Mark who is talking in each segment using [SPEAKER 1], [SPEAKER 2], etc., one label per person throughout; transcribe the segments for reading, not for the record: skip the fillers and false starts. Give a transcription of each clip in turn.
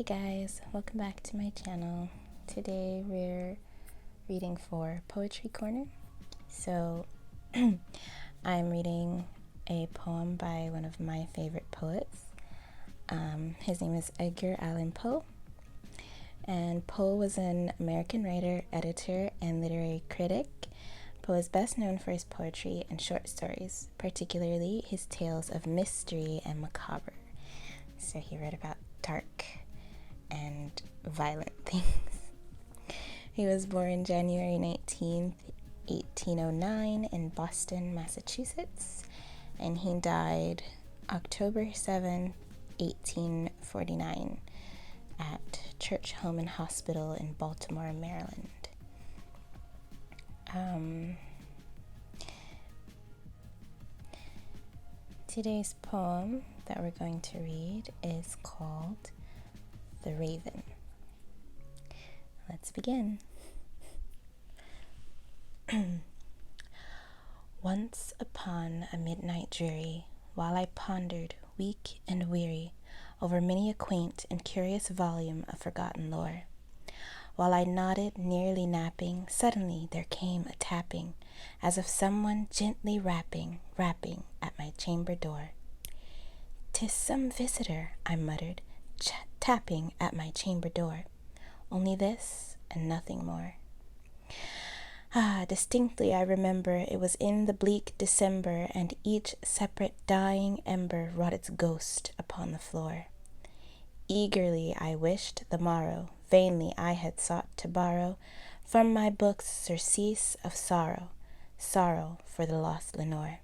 [SPEAKER 1] Hey guys, welcome back to my channel. Today we're reading for Poetry Corner. So I'm reading a poem by one of my favorite poets. His name is Edgar Allan Poe. And Poe was an American writer, editor, and literary critic. Poe is best known for his poetry and short stories, particularly his tales of mystery and macabre. So he wrote about dark and violent things. He was born January 19th, 1809 in Boston, Massachusetts, and he died October 7th, 1849 at Church Home and Hospital in Baltimore, Maryland. Today's poem that we're going to read is called The Raven. Let's begin. Once upon a midnight dreary, while I pondered, weak and weary, over many a quaint and curious volume of forgotten lore, while I nodded, nearly napping, suddenly there came a tapping, as of someone gently rapping at my chamber door. "'Tis some visitor," I muttered, tapping at my chamber door. Only this and nothing more. Distinctly I remember it was in the bleak December, and each separate dying ember wrought its ghost upon the floor. Eagerly I wished the morrow, vainly I had sought to borrow from my books surcease of sorrow, sorrow for the lost Lenore.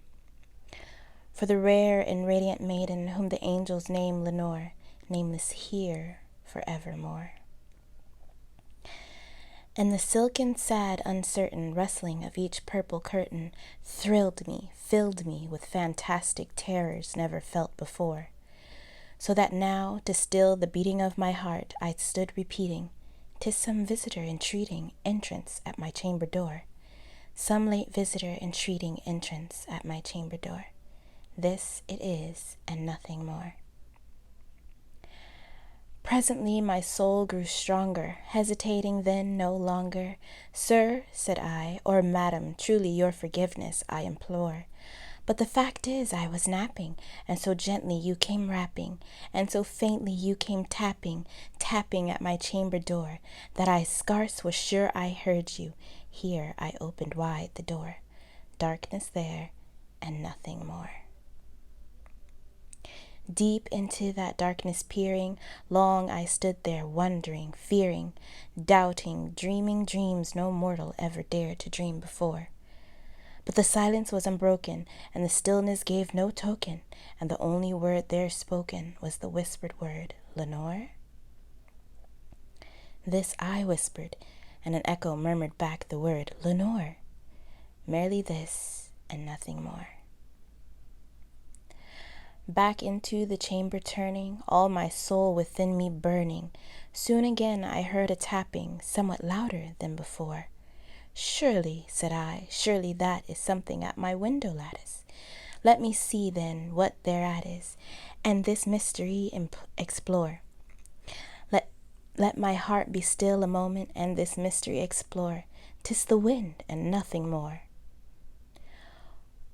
[SPEAKER 1] For the rare and radiant maiden whom the angels name Lenore, nameless here forevermore. And the silken, sad, uncertain rustling of each purple curtain thrilled me, filled me with fantastic terrors never felt before. So that now, to still the beating of my heart, I stood repeating, "'Tis some visitor entreating entrance at my chamber door. Some late visitor entreating entrance at my chamber door. This it is, and nothing more." Presently my soul grew stronger, hesitating then no longer. "Sir," said I, "or madam, truly your forgiveness I implore. But the fact is I was napping, and so gently you came rapping, and so faintly you came tapping at my chamber door, that I scarce was sure I heard you. Here I opened wide the door. Darkness there, and nothing more." Deep into that darkness peering, long I stood there wondering, fearing, doubting, dreaming dreams no mortal ever dared to dream before. But the silence was unbroken, and the stillness gave no token, and the only word there spoken was the whispered word, "Lenore?" This I whispered, and an echo murmured back the word, "Lenore." Merely this, and nothing more. Back into the chamber turning, all my soul within me burning, soon again I heard a tapping, somewhat louder than before. "Surely," said I, "surely that is something at my window lattice. Let me see, then, what thereat is, and this mystery explore. Let my heart be still a moment, and this mystery explore. 'Tis the wind, and nothing more."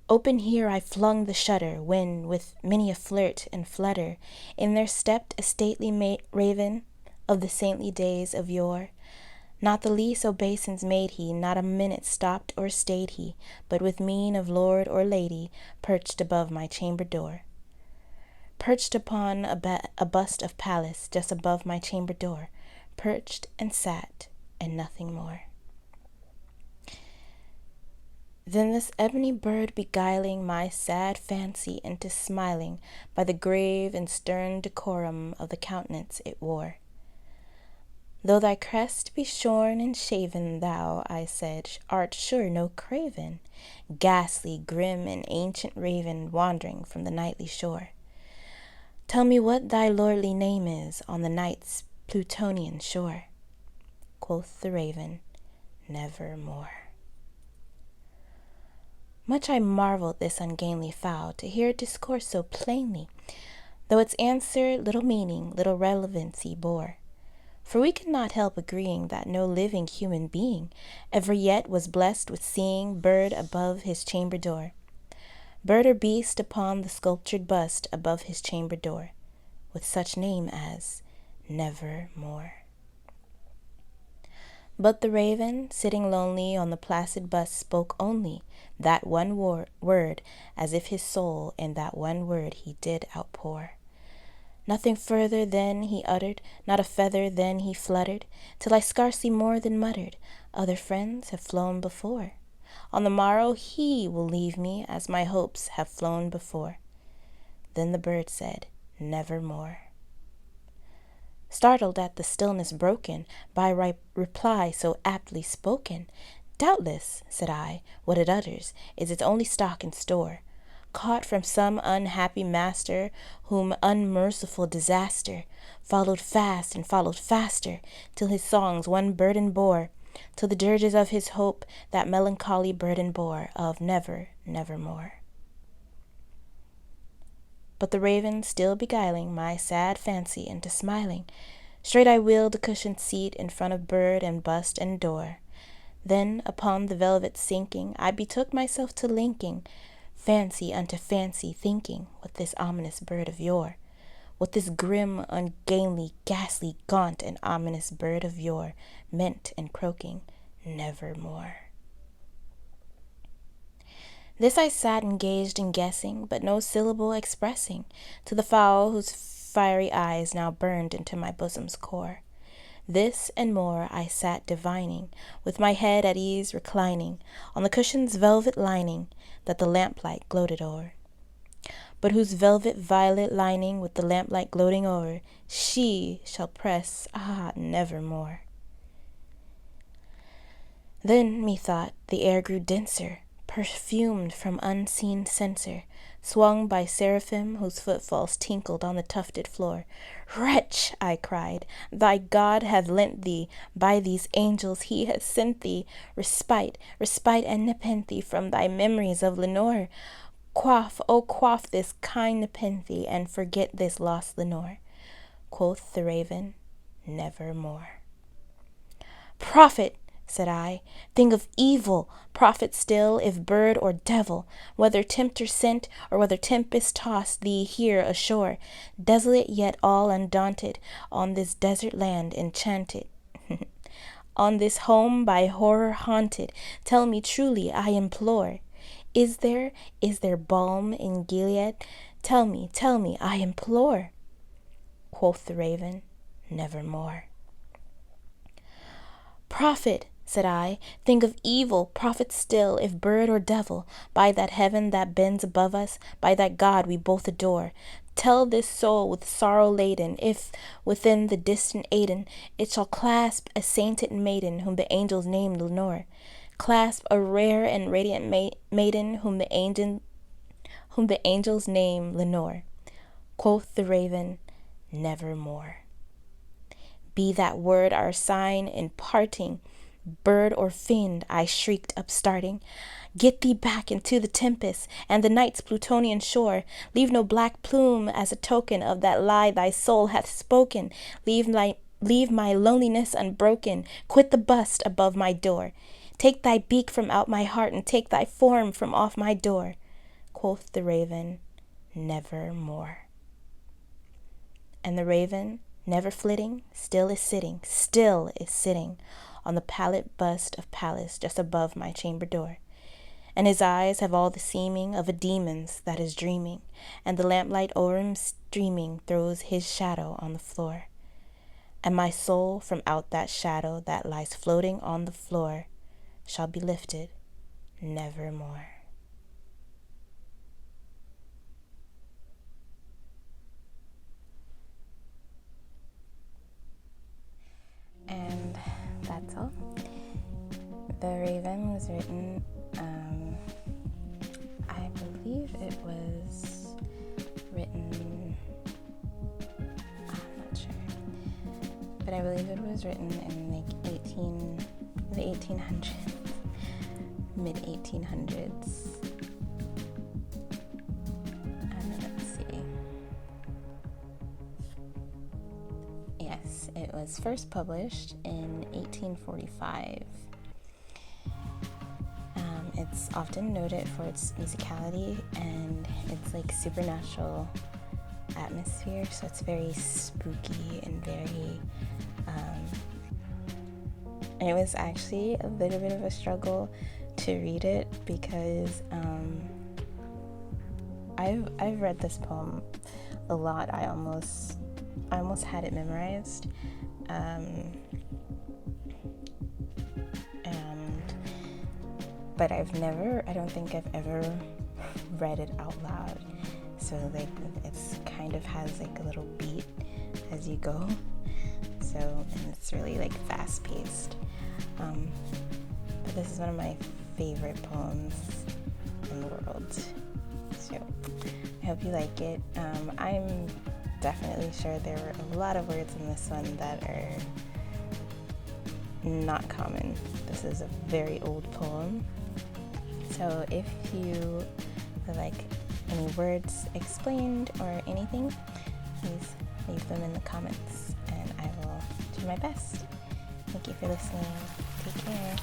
[SPEAKER 1] Open here I flung the shutter, when, with many a flirt and flutter, in there stepped a stately raven of the saintly days of yore. Not the least obeisance made he, not a minute stopped or stayed he, but with mien of lord or lady, perched above my chamber door. Perched upon a bust of Pallas, just above my chamber door, perched and sat, and nothing more. Then this ebony bird beguiling my sad fancy into smiling by the grave and stern decorum of the countenance it wore. "Though thy crest be shorn and shaven, thou," I said, "art sure no craven, ghastly, grim, and ancient raven wandering from the nightly shore. Tell me what thy lordly name is on the night's Plutonian shore." Quoth the raven, "Nevermore." Much I marveled this ungainly fowl to hear it discourse so plainly, though its answer little meaning, little relevancy bore. For we could not help agreeing that no living human being ever yet was blessed with seeing bird above his chamber door, bird or beast upon the sculptured bust above his chamber door, with such name as Nevermore. But the raven, sitting lonely on the placid bust, spoke only that one word, as if his soul in that one word he did outpour. Nothing further then he uttered, not a feather then he fluttered, till I scarcely more than muttered, other friends have flown before. On the morrow he will leave me, as my hopes have flown before. Then the bird said, Nevermore. Startled at the stillness broken by reply so aptly spoken, doubtless, said I, what it utters is its only stock and store, caught from some unhappy master whom unmerciful disaster followed fast and followed faster, till his songs one burden bore, till the dirges of his hope that melancholy burden bore of never, nevermore. But the raven still beguiling my sad fancy into smiling, straight I wheeled a cushioned seat in front of bird and bust and door. Then upon the velvet sinking, I betook myself to linking fancy unto fancy, thinking with this ominous bird of yore, what this grim, ungainly, ghastly, gaunt, and ominous bird of yore meant in croaking nevermore. This I sat engaged in guessing, but no syllable expressing, to the fowl whose fiery eyes now burned into my bosom's core. This and more I sat divining, with my head at ease reclining on the cushion's velvet lining that the lamplight gloated o'er, but whose velvet violet lining with the lamplight gloating o'er she shall press, nevermore. Then, methought, the air grew denser, perfumed from unseen censer, swung by seraphim whose footfalls tinkled on the tufted floor. Wretch, I cried, thy God hath lent thee, by these angels he hath sent thee, respite and nepenthe from thy memories of Lenore. Quaff, oh quaff this kind nepenthe, and forget this lost Lenore. Quoth the raven, Nevermore. Prophet, said I, thing of evil, prophet still, if bird or devil, whether tempter sent or whether tempest tossed thee here ashore, desolate yet all undaunted, on this desert land enchanted, on this home by horror haunted, tell me truly, I implore, is there balm in Gilead? Tell me, I implore. Quoth the raven, Nevermore. Prophet, said I, thing of evil, prophet still, if bird or devil, by that heaven that bends above us, by that God we both adore, tell this soul with sorrow laden, if within the distant Aidenn it shall clasp a sainted maiden whom the angels name Lenore, clasp a rare and radiant maiden whom the angels name Lenore. Quoth the raven, Nevermore. Be that word our sign in parting, bird or fiend, I shrieked upstarting. Get thee back into the tempest and the night's Plutonian shore. Leave no black plume as a token of that lie thy soul hath spoken. Leave my loneliness unbroken. Quit the bust above my door. Take thy beak from out my heart and take thy form from off my door. Quoth the raven, Nevermore. And the raven, never flitting, still is sitting on the pallid bust of Pallas just above my chamber door. And his eyes have all the seeming of a demon's that is dreaming, and the lamplight o'er him streaming throws his shadow on the floor. And my soul from out that shadow that lies floating on the floor shall be lifted nevermore. And that's all. The Raven was written, I believe it was written, I'm not sure, but I believe it was written in the 1800s, mid-1800s. Let's see. It was first published in 1845. It's often noted for its musicality and its like supernatural atmosphere, so it's very spooky and very and it was actually a little bit of a struggle to read it because I've read this poem a lot. I almost had it memorized, but I don't think I've ever read it out loud. So like it's kind of has like a little beat as you go. So, and it's really like fast paced. But this is one of my favorite poems in the world. So I hope you like it. I'm definitely sure there were a lot of words in this one that are not common. This is a very old poem. So if you would like any words explained or anything, please leave them in the comments and I will do my best. Thank you for listening. Take care.